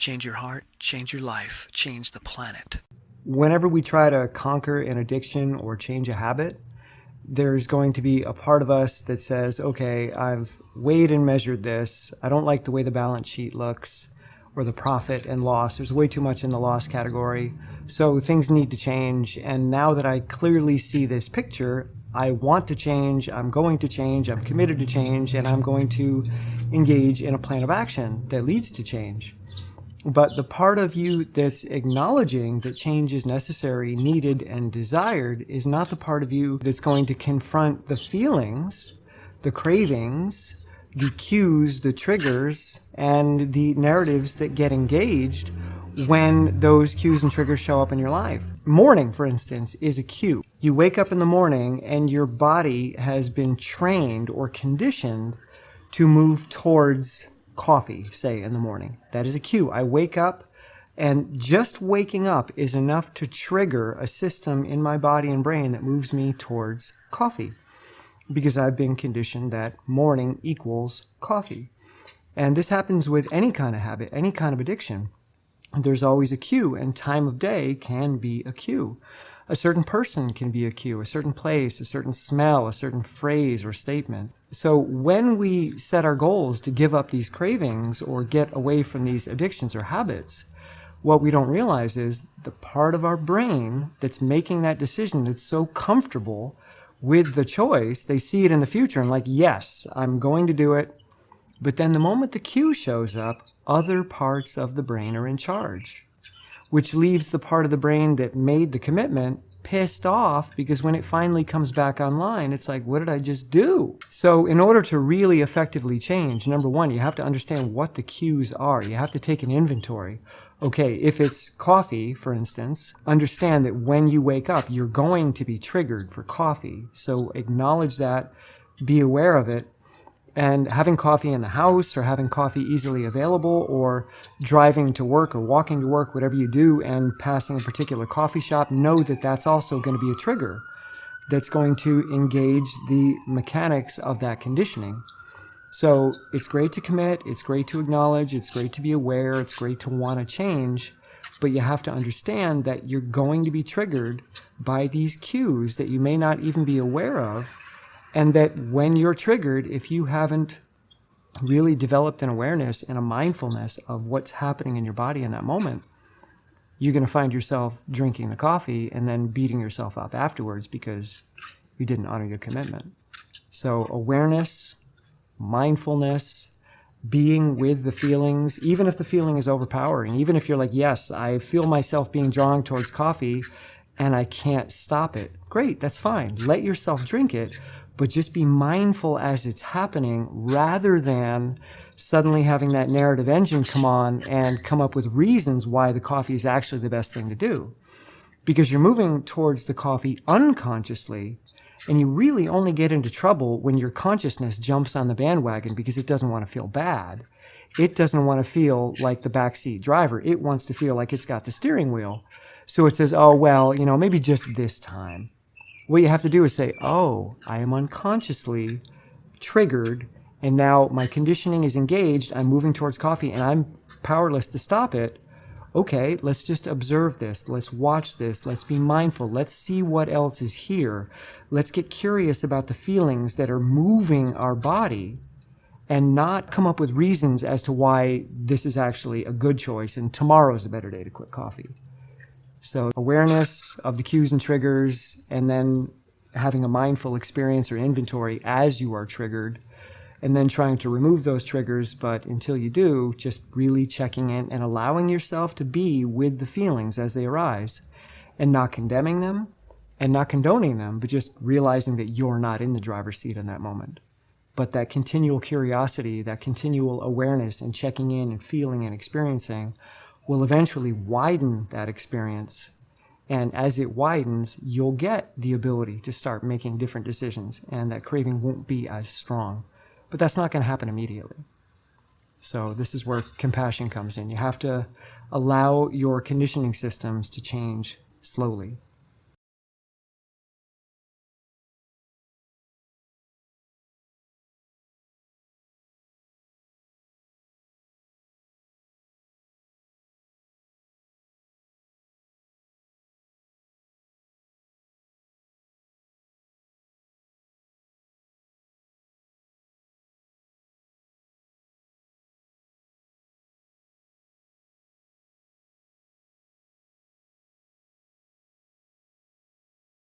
change your heart, change your life, change the planet. Whenever we try to conquer an addiction or change a habit, there's going to be a part of us that says, okay, I've weighed and measured this. I don't like the way the balance sheet looks or the profit and loss. There's way too much in the loss category. So things need to change. And now that I clearly see this picture, I want to change. I'm going to change. I'm committed to change. And I'm going to engage in a plan of action that leads to change. But the part of you that's acknowledging that change is necessary, needed, and desired is not the part of you that's going to confront the feelings, the cravings, the cues, the triggers, and the narratives that get engaged when those cues and triggers show up in your life. Morning, for instance, is a cue. You wake up in the morning and your body has been trained or conditioned to move towards coffee, say, in the morning. That is a cue. I wake up, and just waking up is enough to trigger a system in my body and brain that moves me towards coffee, because I've been conditioned that morning equals coffee. And this happens with any kind of habit, any kind of addiction. There's always a cue, and time of day can be a cue. A certain person can be a cue, a certain place, a certain smell, a certain phrase or statement. So when we set our goals to give up these cravings or get away from these addictions or habits, what we don't realize is the part of our brain that's making that decision that's so comfortable with the choice, they see it in the future and like, yes, I'm going to do it. But then the moment the cue shows up, other parts of the brain are in charge, which leaves the part of the brain that made the commitment pissed off, because when it finally comes back online, it's like, what did I just do? So in order to really effectively change, number one, you have to understand what the cues are. You have to take an inventory. Okay, if it's coffee, for instance, understand that when you wake up, you're going to be triggered for coffee. So acknowledge that, be aware of it. And having coffee in the house or having coffee easily available or driving to work or walking to work, whatever you do, and passing a particular coffee shop, know that that's also going to be a trigger that's going to engage the mechanics of that conditioning. So it's great to commit, it's great to acknowledge, it's great to be aware, it's great to want to change, but you have to understand that you're going to be triggered by these cues that you may not even be aware of. And that when you're triggered, if you haven't really developed an awareness and a mindfulness of what's happening in your body in that moment, you're going to find yourself drinking the coffee and then beating yourself up afterwards because you didn't honor your commitment. So awareness, mindfulness, being with the feelings, even if the feeling is overpowering, even if you're like, yes, I feel myself being drawn towards coffee and I can't stop it. Great, that's fine. Let yourself drink it. But just be mindful as it's happening rather than suddenly having that narrative engine come on and come up with reasons why the coffee is actually the best thing to do. Because you're moving towards the coffee unconsciously, and you really only get into trouble when your consciousness jumps on the bandwagon because it doesn't want to feel bad. It doesn't want to feel like the backseat driver. It wants to feel like it's got the steering wheel. So it says, oh, well, maybe just this time. What you have to do is say, oh, I am unconsciously triggered, and now my conditioning is engaged. I'm moving towards coffee, and I'm powerless to stop it. Okay, let's just observe this. Let's watch this. Let's be mindful. Let's see what else is here. Let's get curious about the feelings that are moving our body and not come up with reasons as to why this is actually a good choice and tomorrow is a better day to quit coffee. So awareness of the cues and triggers, and then having a mindful experience or inventory as you are triggered, and then trying to remove those triggers. But until you do, just really checking in and allowing yourself to be with the feelings as they arise and not condemning them and not condoning them, but just realizing that you're not in the driver's seat in that moment. But that continual curiosity, that continual awareness and checking in and feeling and experiencing will eventually widen that experience. And as it widens, you'll get the ability to start making different decisions, and that craving won't be as strong. But that's not going to happen immediately. So this is where compassion comes in. You have to allow your conditioning systems to change slowly.